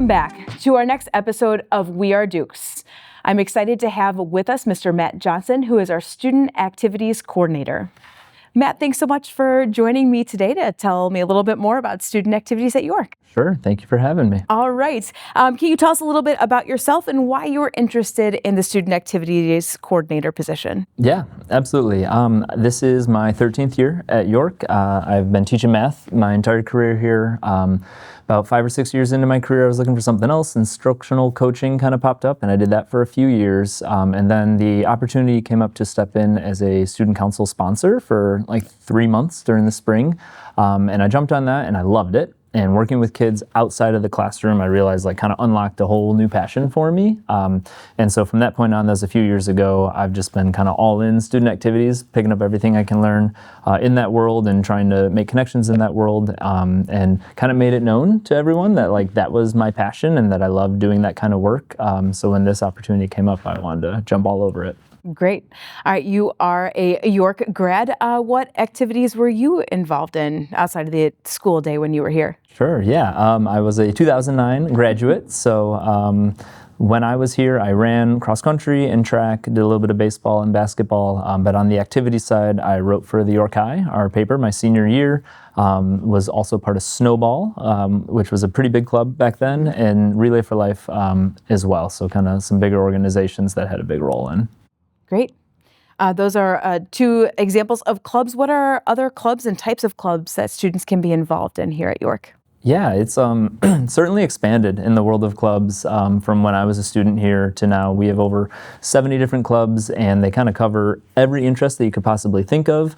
Welcome back to our next episode of We Are Dukes. I'm excited to have with us Mr. Matt Johnson, who is our Student Activities Coordinator. Matt, thanks so much for joining me today to tell me a little bit more about student activities at York. Sure. Thank you for having me. All right. Can you tell us a little bit about yourself and why you were interested in the Student Activities Coordinator position? Yeah, absolutely. This is my 13th year at York. I've been teaching math my entire career here. About 5 or 6 years into my career, I was looking for something else. Instructional coaching kind of popped up, and I did that for a few years. And then the opportunity came up to step in as a student council sponsor for like 3 months during the spring. And I jumped on that, and I loved it. And working with kids outside of the classroom, I realized kind of unlocked a whole new passion for me. And so from that point on, that was a few years ago, I've just been kind of all in student activities, picking up everything I can learn in that world and trying to make connections in that world, and kind of made it known to everyone that that was my passion and that I loved doing that kind of work. So when this opportunity came up, I wanted to jump all over it. Great. All right, you are a York grad. What activities were you involved in outside of the school day when you were here? Sure, yeah. I was a 2009 graduate, so when I was here, I ran cross country and track, did a little bit of baseball and basketball, but on the activity side, I wrote for the York Eye, our paper, my senior year. Was also part of Snowball, which was a pretty big club back then, and Relay for Life as well, so kind of some bigger organizations that had a big role in. Great. Those are two examples of clubs. What are other clubs and types of clubs that students can be involved in here at York? Yeah, it's certainly expanded in the world of clubs from when I was a student here to now. We have over 70 different clubs, and they kind of cover every interest that you could possibly think of.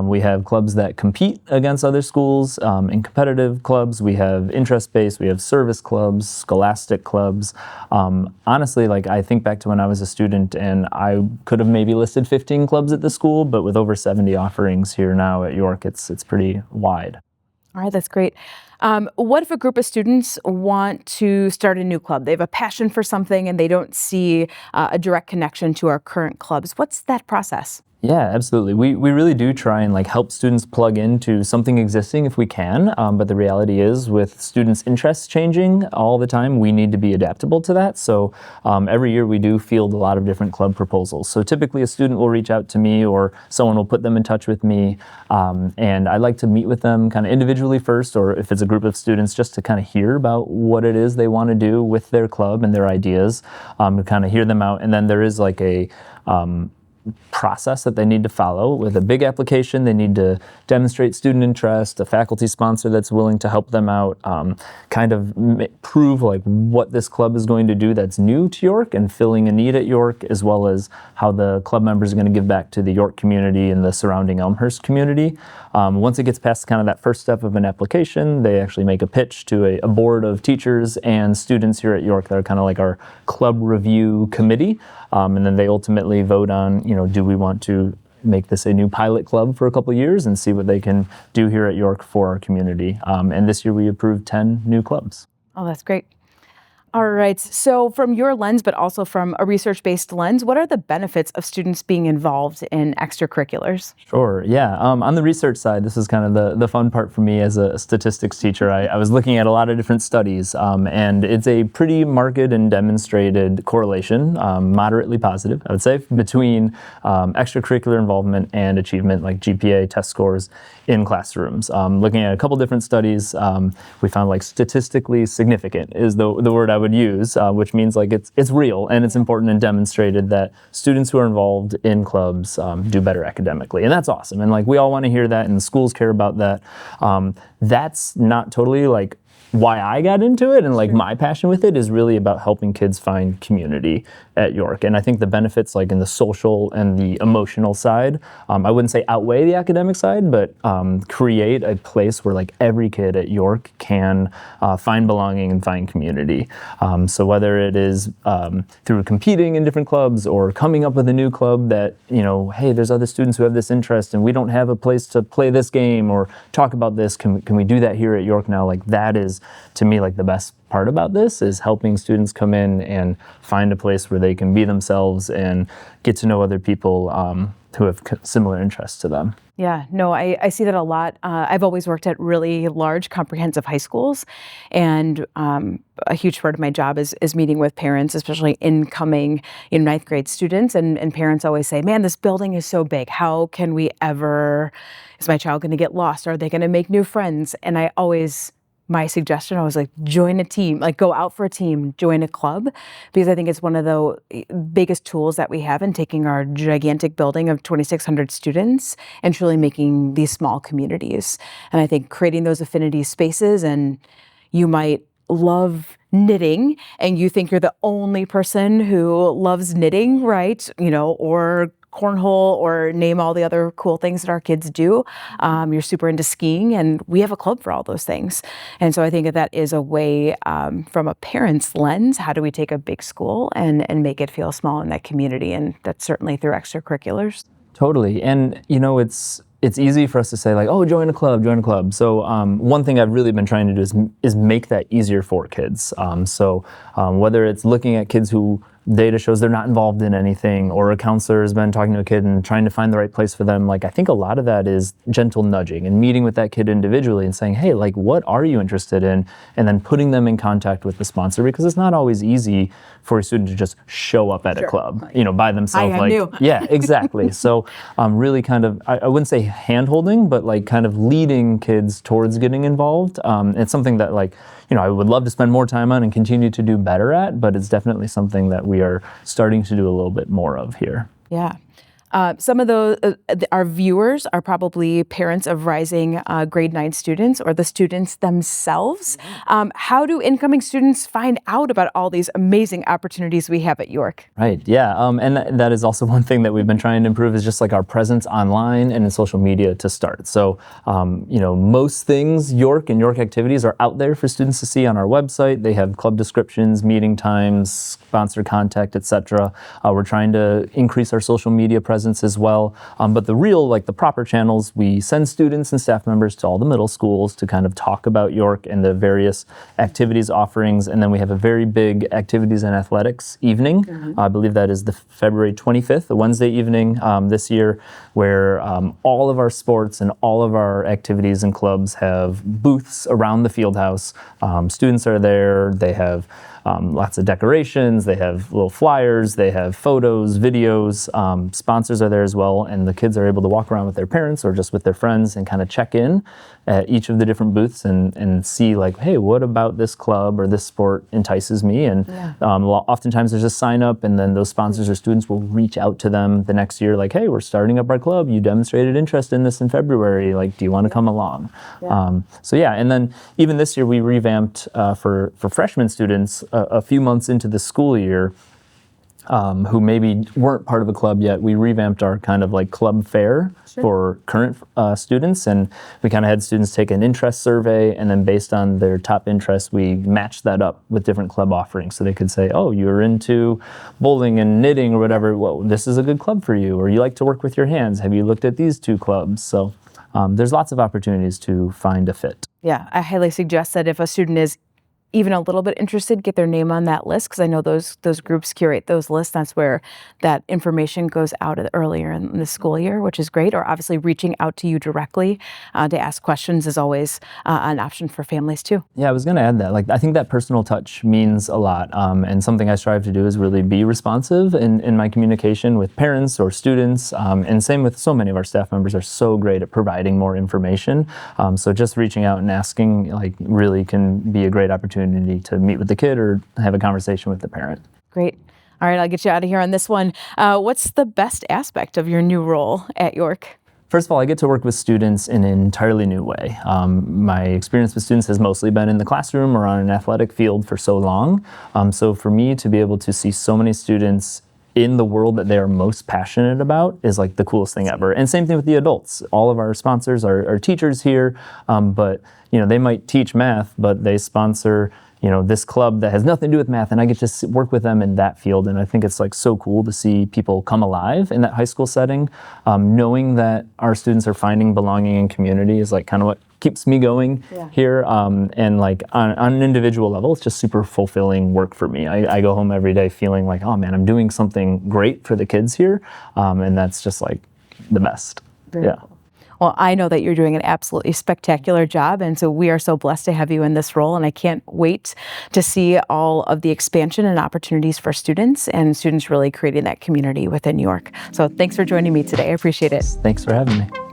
We have clubs that compete against other schools in competitive clubs. We have interest-based, we have service clubs, scholastic clubs. Honestly, I think back to when I was a student, and I could have maybe listed 15 clubs at the school, but with over 70 offerings here now at York, it's pretty wide. All right, that's great. What if a group of students want to start a new club? They have a passion for something and they don't see a direct connection to our current clubs. What's that process? Yeah, absolutely. We really do try and help students plug into something existing if we can, but the reality is with students' interests changing all the time, we need to be adaptable to that. So every year we do field a lot of different club proposals. So typically a student will reach out to me or someone will put them in touch with me, and I like to meet with them kind of individually first, or if it's a group of students, just to kind of hear about what it is they want to do with their club and their ideas, to kind of hear them out. And then there is a process that they need to follow. With a big application, they need to demonstrate student interest, a faculty sponsor that's willing to help them out, kind of prove what this club is going to do that's new to York and filling a need at York, as well as how the club members are going to give back to the York community and the surrounding Elmhurst community. Once it gets past kind of that first step of an application, they actually make a pitch to a board of teachers and students here at York that are kind of like our club review committee. And then they ultimately vote on, do we want to make this a new pilot club for a couple of years and see what they can do here at York for our community. And this year we approved 10 new clubs. Oh, that's great. All right. So from your lens, but also from a research-based lens, what are the benefits of students being involved in extracurriculars? Sure. Yeah. On the research side, this is kind of the fun part for me as a statistics teacher. I was looking at a lot of different studies, and it's a pretty marked and demonstrated correlation, moderately positive, I would say, between extracurricular involvement and achievement, like GPA test scores in classrooms. Looking at a couple different studies, we found statistically significant is the word I would use, which means it's real and it's important and demonstrated that students who are involved in clubs do better academically. And that's awesome. And we all want to hear that, and the schools care about that. That's not totally why I got into it, and my passion with it is really about helping kids find community at York. And I think the benefits in the social and the emotional side, I wouldn't say outweigh the academic side, but create a place where every kid at York can find belonging and find community. So whether it is through competing in different clubs or coming up with a new club that, hey, there's other students who have this interest and we don't have a place to play this game or talk about this, can we do that here at York now? That is to me, like the best part about this is helping students come in and find a place where they can be themselves and get to know other people who have similar interests to them. Yeah, no, I see that a lot. I've always worked at really large comprehensive high schools, and a huge part of my job is meeting with parents, especially incoming ninth grade students, and parents always say, man, this building is so big. How can we ever, is my child going to get lost? Are they going to make new friends? And my suggestion, I was like, join a team, like go out for a team, join a club, because I think it's one of the biggest tools that we have in taking our gigantic building of 2,600 students and truly making these small communities. And I think creating those affinity spaces, and you might love knitting and you think you're the only person who loves knitting, right? Or cornhole, or name all the other cool things that our kids do. You're super into skiing, and we have a club for all those things. And so I think that is a way, from a parent's lens, how do we take a big school and make it feel small in that community? And that's certainly through extracurriculars. Totally. And, it's easy for us to say like, oh, join a club, join a club. So one thing I've really been trying to do is make that easier for kids. Whether it's looking at kids who data shows they're not involved in anything, or a counselor has been talking to a kid and trying to find the right place for them. Like, I think a lot of that is gentle nudging and meeting with that kid individually and saying, hey, like, what are you interested in? And then putting them in contact with the sponsor, because it's not always easy for a student to just show up at a club, by themselves. I knew. Yeah, exactly. So really kind of, I wouldn't say hand-holding, but like kind of leading kids towards getting involved. It's something that I would love to spend more time on and continue to do better at, but it's definitely something that we are starting to do a little bit more of here. Yeah. Some of our viewers are probably parents of rising grade 9 students, or the students themselves. How do incoming students find out about all these amazing opportunities we have at York? Right, yeah, and that is also one thing that we've been trying to improve, is just like our presence online and in social media to start. So, most things York and York activities are out there for students to see on our website. They have club descriptions, meeting times, sponsor contact, etc. We're trying to increase our social media presence as well. But the proper channels, we send students and staff members to all the middle schools to kind of talk about York and the various activities offerings. And then we have a very big activities and athletics evening. Mm-hmm. I believe that is the February 25th, a Wednesday evening this year, where all of our sports and all of our activities and clubs have booths around the field house. Students are there. They have lots of decorations, they have little flyers, they have photos, videos, sponsors are there as well, and the kids are able to walk around with their parents or just with their friends and kind of check in at each of the different booths and see like, hey, what about this club or this sport entices me? And oftentimes there's a sign up, and then those sponsors or students will reach out to them the next year like, hey, we're starting up our club, you demonstrated interest in this in February, like, do you want to come along? And then even this year we revamped for freshman students a few months into the school year, who maybe weren't part of a club yet. We revamped our kind of like club fair for current students, and we kind of had students take an interest survey, and then based on their top interests, we matched that up with different club offerings. So they could say, oh, you're into bowling and knitting or whatever, well, this is a good club for you, or you like to work with your hands, have you looked at these two clubs? So there's lots of opportunities to find a fit. Yeah, I highly suggest that if a student is even a little bit interested, get their name on that list, because I know those groups curate those lists. That's where that information goes out earlier in the school year, which is great. Or obviously reaching out to you directly to ask questions is always an option for families too. Yeah, I was going to add that. Like, I think that personal touch means a lot, and something I strive to do is really be responsive in my communication with parents or students, and same with so many of our staff members are so great at providing more information. So just reaching out and asking really can be a great opportunity to meet with the kid or have a conversation with the parent. Great. All right, I'll get you out of here on this one. What's the best aspect of your new role at York? First of all, I get to work with students in an entirely new way. My experience with students has mostly been in the classroom or on an athletic field for so long. So for me to be able to see so many students in the world that they are most passionate about is like the coolest thing ever. And same thing with the adults. All of our sponsors are teachers here, but they might teach math, but they sponsor this club that has nothing to do with math, and I get to work with them in that field. And I think it's like so cool to see people come alive in that high school setting. Knowing that our students are finding belonging in community is like kind of what keeps me going here. And like on an individual level, it's just super fulfilling work for me. I go home every day feeling like, oh man, I'm doing something great for the kids here. And that's just like the best. Very cool. Well, I know that you're doing an absolutely spectacular job, and so we are so blessed to have you in this role, and I can't wait to see all of the expansion and opportunities for students, and students really creating that community within York. So thanks for joining me today. I appreciate it. Thanks for having me.